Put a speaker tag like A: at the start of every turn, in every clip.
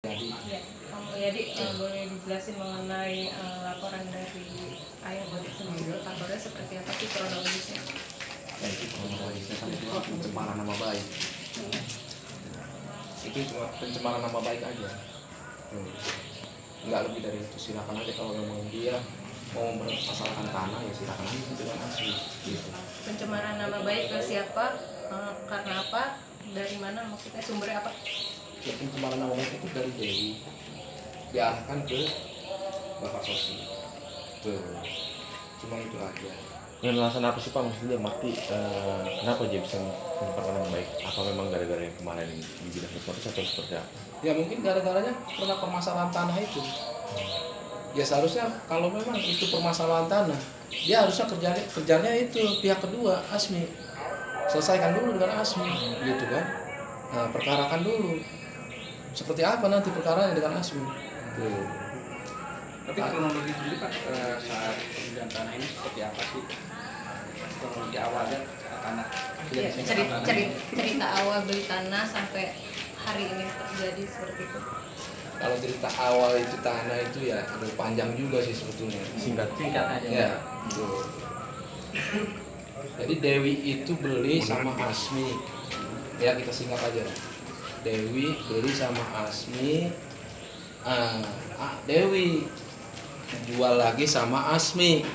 A: Ya, jadi boleh dijelasin mengenai laporan dari ayah Bodik sendiri ke kantornya seperti apa sih kronologisnya?
B: Itu kronologisnya kan itu pencemaran nama baik. Itu cuma pencemaran nama baik aja. Nggak lebih dari itu. Silakan aja kalau memang dia mau mempermasalahkan tanah ya silakan aja dengan asli. Gitu.
A: Pencemaran nama baik ke siapa? Karena apa? Dari mana? Maksudnya sumbernya apa?
B: Ya, pencemaran nama baik itu dari Dewi diarahkan ke Bapak Sosi. Tuh, cuma itu aja.
C: Yang alasan apa sih Pak maksudnya mati? Kenapa dia bisa menyebarkan nama baik? Apa memang gara-gara yang kemarin di bidang hipnotis atau seperti apa?
B: Ya mungkin gara-garanya karena permasalahan tanah itu. Ya seharusnya kalau memang itu permasalahan tanah, dia harusnya kerjanya itu pihak kedua Asmi. Selesaikan dulu dengan Asmi, gitu kan? Nah, perkarakan dulu. Seperti apa nanti perkaranya dengan Asmi? Tuh.
D: Tapi kronologi sendiri Pak saat pembelian tanah ini seperti apa sih? Kronologi awalnya tanah.
A: Ya, cerita awal beli tanah sampai hari ini terjadi seperti itu.
B: Kalau cerita awal itu tanah itu ya aduh panjang juga sih sebetulnya.
D: Singkat aja.
B: Ya, tuh. Jadi Dewi itu beli sama Asmi. Ya kita singkat aja. Dewi beli sama Asmi. Dewi jual lagi sama Asmi.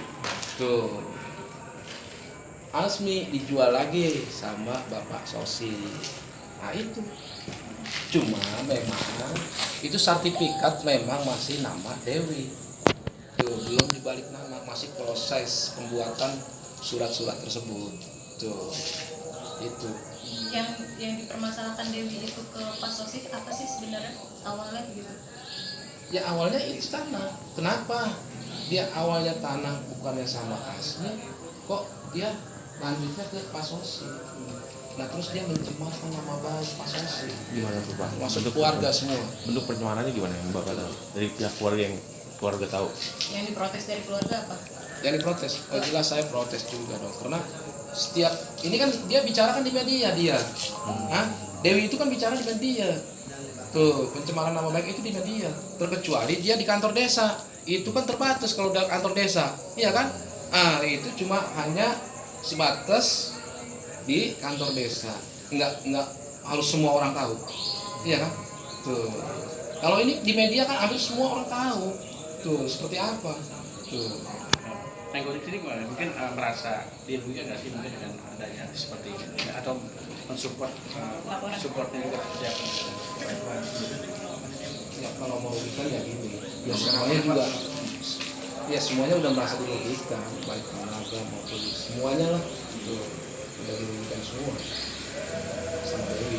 B: Tuh. Asmi dijual lagi sama Bapak Sosi. Nah itu. Cuma memang itu sertifikat memang masih nama Dewi. Tuh, belum dibalik nama, masih proses pembuatan surat-surat tersebut. Tuh. Itu.
A: Yang dipermasalahkan Dewi itu ke Pak Sosi apa sih sebenarnya awalnya gitu?
B: Ya awalnya itu tanah. Kenapa? Dia awalnya tanah bukannya sama Asmi, kok dia lanjutnya ke Pak Sosi. Nah terus dia mencemarkan nama baik Pak Sosi.
C: Gimana tuh Pak?
B: Masuk keluarga semua.
C: Bentuk pencemarannya gimana yang Bapak tahu? Dari pihak keluarga yang keluarga tahu?
A: Yang diprotes dari keluarga apa?
B: Yang diprotes, oh jelas saya protes juga dong. Karena setiap ini kan dia bicarakan di media dia. Hah? Dewi itu kan bicara di media. Tuh pencemaran nama baik itu di media. Terkecuali dia di kantor desa. Itu kan terbatas kalau di kantor desa, iya kan? Itu cuma hanya sebatas di kantor desa, nggak harus semua orang tahu, iya kan? Tuh, kalau ini di media kan hampir semua orang tahu, tuh seperti apa, tuh.
D: Tengok di sini mungkin merasa dirugikan nggak sih mungkin dengan adanya seperti ini atau mensupport supportnya juga seperti apa?
B: Ya kalau mau rugikan ya gini, ya semuanya juga, ya semuanya udah merasa dirugikan, baik tenaga maupun semuanya lah, tuh. Udah dirugikan semua sama Dewi.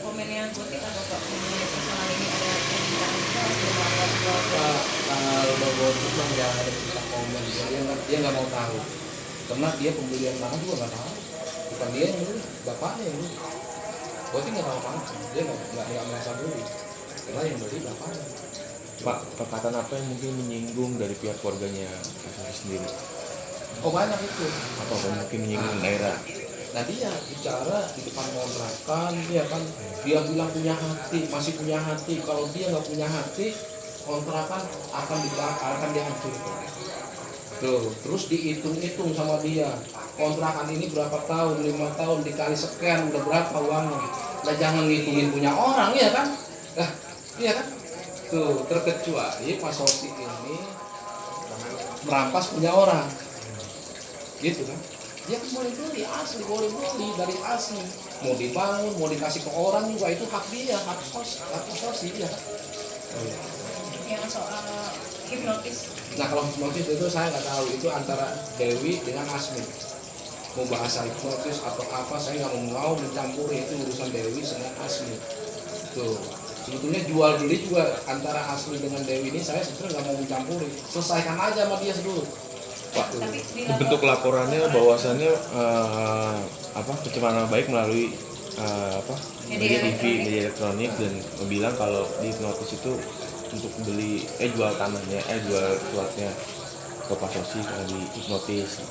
A: Komen yang Botik apa Pak? Mengenai persoalan ini ada pembicaraan juga
B: Kalau Bapak itu kan nggak ada cerita komen, dia nggak mau tahu, karena dia pembelian tanah juga nggak tahu, bukan dia yang beli, bapaknya yang beli. Botik nggak tahu apa-apa, dia nggak merasa beli, karena yang beli bapaknya.
C: Pak, perkataan apa yang mungkin menyinggung dari pihak keluarganya Pak Sosi sendiri?
B: Oh banyak itu.
C: Apa mungkin menyinggung daerah?
B: Nah dia bicara di depan kontrakan, dia kan dia bilang punya hati, masih punya hati. Kalau dia nggak punya hati, kontrakan akan dihancurkan. Tuh, terus dihitung-hitung sama dia. Kontrakan ini berapa tahun, 5 tahun dikali sekian udah berapa uangnya. Nah jangan ngitungin punya orang ya kan? Nah, iya kan? Tuh, terkecuali Pak Sosi ini merampas punya orang. Gitu kan? Dia boleh beli asli, boleh beli dari asli. Mau dibangun, mau dikasih ke orang juga itu hak dia, hak Sosi ya.
A: yang soal hipnotis.
B: Nah kalau hipnotis itu saya nggak tahu, itu antara Dewi dengan Asmi. Mau bahasa hipnotis atau apa saya nggak mau mencampuri, itu urusan Dewi dengan Asmi. Tuh sebetulnya jual beli juga antara Asmi dengan Dewi ini saya sebetulnya nggak mau mencampuri. Selesaikan aja sama dia dulu. Pak,
C: Bentuk laporannya bahwasannya pencemaran nama baik melalui media TV, media elektronik dan bilang kalau di hipnotis itu untuk beli jual tanahnya, jual suratnya ke Pak Sosi kalau di hipnotis.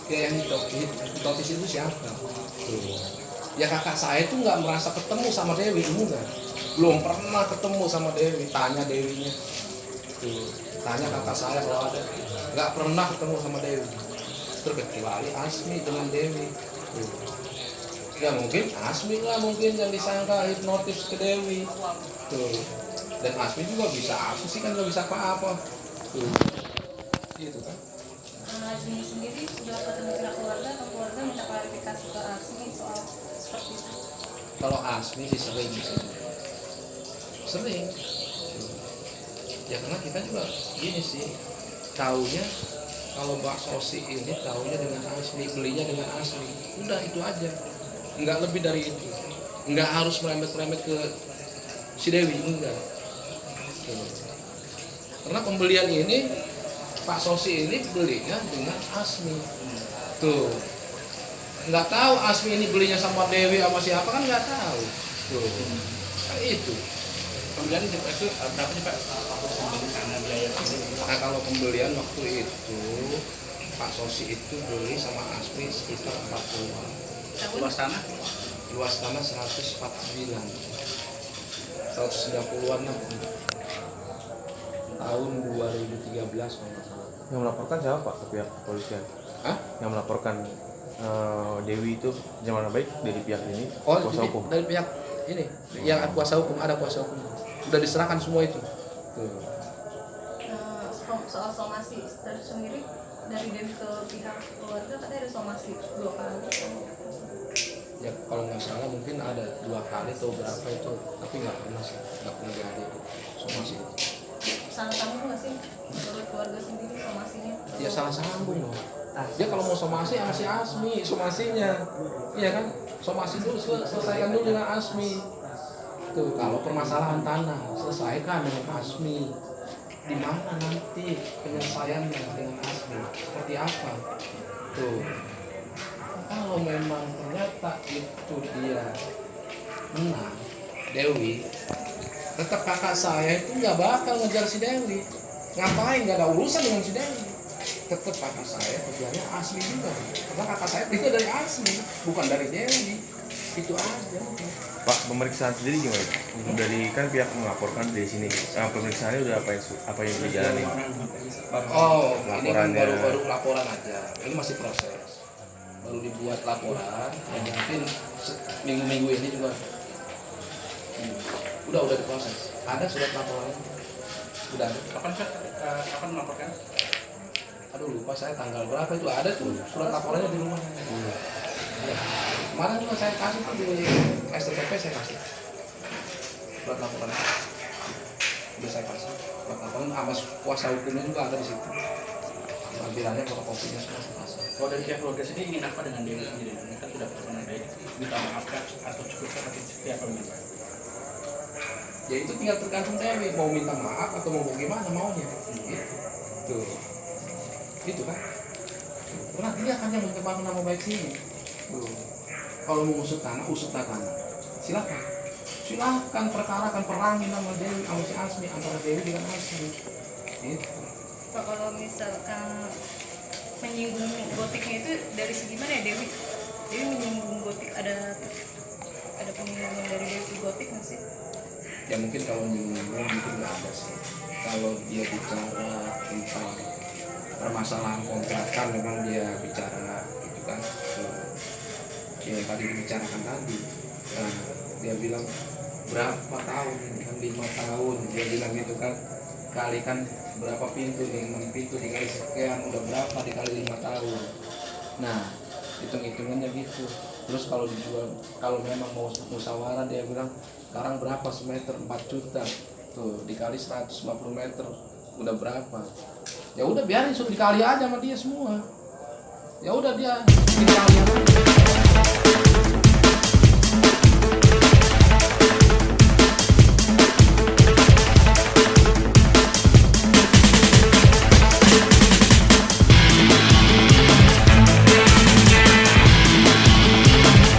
B: Ya yang hipnotis itu siapa? Ya kakak saya tuh nggak merasa ketemu sama Dewi, enggak. belum pernah ketemu sama Dewi. Tanya Dewinya tuh, tanya kakak saya kalau ada, nggak pernah ketemu sama Dewi, terkecuali Asmi dengan Dewi tuh. Ya mungkin Asmi lah mungkin yang disangka hipnotis ke Dewi tuh, dan Asmi juga bisa apa sih, kan nggak bisa apa-apa tuh gitu kan.
A: Asmi sendiri sudah ketemu pihak keluarga atau keluarga minta klarifikasi ke Asmi soal seperti itu?
B: Kalau Asmi sih sering ya, karena kita juga gini sih, taunya kalau Mbak Sosi ini taunya dengan Asmi, belinya dengan Asmi, udah itu aja, nggak lebih dari itu, nggak harus merembet ke si Dewi, enggak. Karena pembelian ini Pak Sosi ini belinya dengan Asmi tuh, nggak tahu Asmi ini belinya sama Dewi sama siapa kan nggak tahu tuh, kayak itu.
D: Pembelian itu berapa sih Pak? Karena biaya.
B: Nah kalau pembelian waktu itu Pak Sosi itu beli sama Asmi sekitar 40.
D: Luas tanah?
B: Luas tanah 149, 190-an lah. Tahun 2013 kalau nggak salah.
C: Yang melaporkan siapa Pak ke pihak kepolisian?
B: Hah?
C: Yang melaporkan Dewi itu zaman baik dari pihak ini,
B: Oh,
C: kuasa hukum.
B: dari pihak ini, yang kuasa hukum, ada kuasa hukum. Udah diserahkan semua itu. Tuh.
A: Soal somasi sendiri dari Dewi ke pihak keluarga katanya ada somasi 2 kali.
B: Ya kalau nggak salah mungkin ada 2 kali atau berapa itu, tapi nggak pernah sih, nggak pernah ada itu somasi itu.
A: Salah sambung nggak sih menurut keluarga sendiri somasinya?
B: Ya salah sambung loh. Dia kalau mau somasi sama si Asmi somasinya, iya kan? Somasi dulu selesaikan dulu dengan Asmi. Tuh kalau permasalahan tanah selesaikan dengan Asmi. Di mana nanti penyelesaiannya dengan Asmi? Seperti apa? Tuh. Kalau memang ternyata itu dia menang, Dewi, tetap kakak saya itu nggak bakal ngejar si Dewi. Ngapain? Nggak ada urusan dengan si Dewi. Tetap kakak saya kerjanya Asmi juga, karena kakak saya itu dari Asmi, bukan dari Dewi. Itu aja.
C: Pak, pemeriksaan sendiri gimana? Dari kan pihak melaporkan dari sini. Pemeriksaannya udah apa yang dijalani?
B: Oh, ini kan
C: Laporannya.
B: baru laporan aja. Ini masih proses. Baru dibuat laporan. Dan mungkin minggu-minggu ini juga udah diproses. Ada surat laporan. Udah ada.
D: Kapan melaporkan?
B: Aduh lupa saya tanggal berapa itu, ada tuh surat laporannya di rumah. Ya. Kemarin juga saya kasih tuh di STTP, saya kasih surat laporan. Udah saya kasih surat laporan sama kuasa hukumnya juga ada di situ. Tampilannya fotokopinya semua saya kasih.
D: Kalau dari pihak keluarga sendiri ingin apa dengan Dewi sendiri? Mereka sudah berteman baik, minta maaf kah? Atau cukup seperti apa begitu?
B: Ya itu tinggal tergantung Dewi mau minta maaf atau mau bagaimana maunya. Gitu. Gitu kan. Karena dia kan yang mencemarkan nama baik sini. Kalau mau usut tanah, silakan perkarakan, perangin nama Dewi sama si Asmi, antara Dewi dengan Asmi. Gitu.
A: Pak, kalau misalkan menyinggung gotiknya itu dari segi mana ya Dewi? Dewi menyinggung gotik, ada penyinggungan dari Dewi ke gotik nggak sih?
B: Ya mungkin kalau menyinggung mungkin nggak ada sih. Kalau dia bicara tentang permasalahan kontrakan, memang dia bicara gitu kan. Yang tadi dibicarakan tadi, nah, dia bilang berapa tahun kan, 5 tahun dia bilang gitu kan, kalikan berapa pintu nih, 6 pintu dikali sekian udah berapa dikali 5 tahun. Nah hitung-hitungannya gitu. Terus kalau dijual, kalau memang mau musyawarah, dia bilang sekarang berapa semeter, 4 juta tuh dikali 150 meter udah berapa. Ya udah biarin, suruh dikali aja sama dia semua. Ya udah dia dikali aja.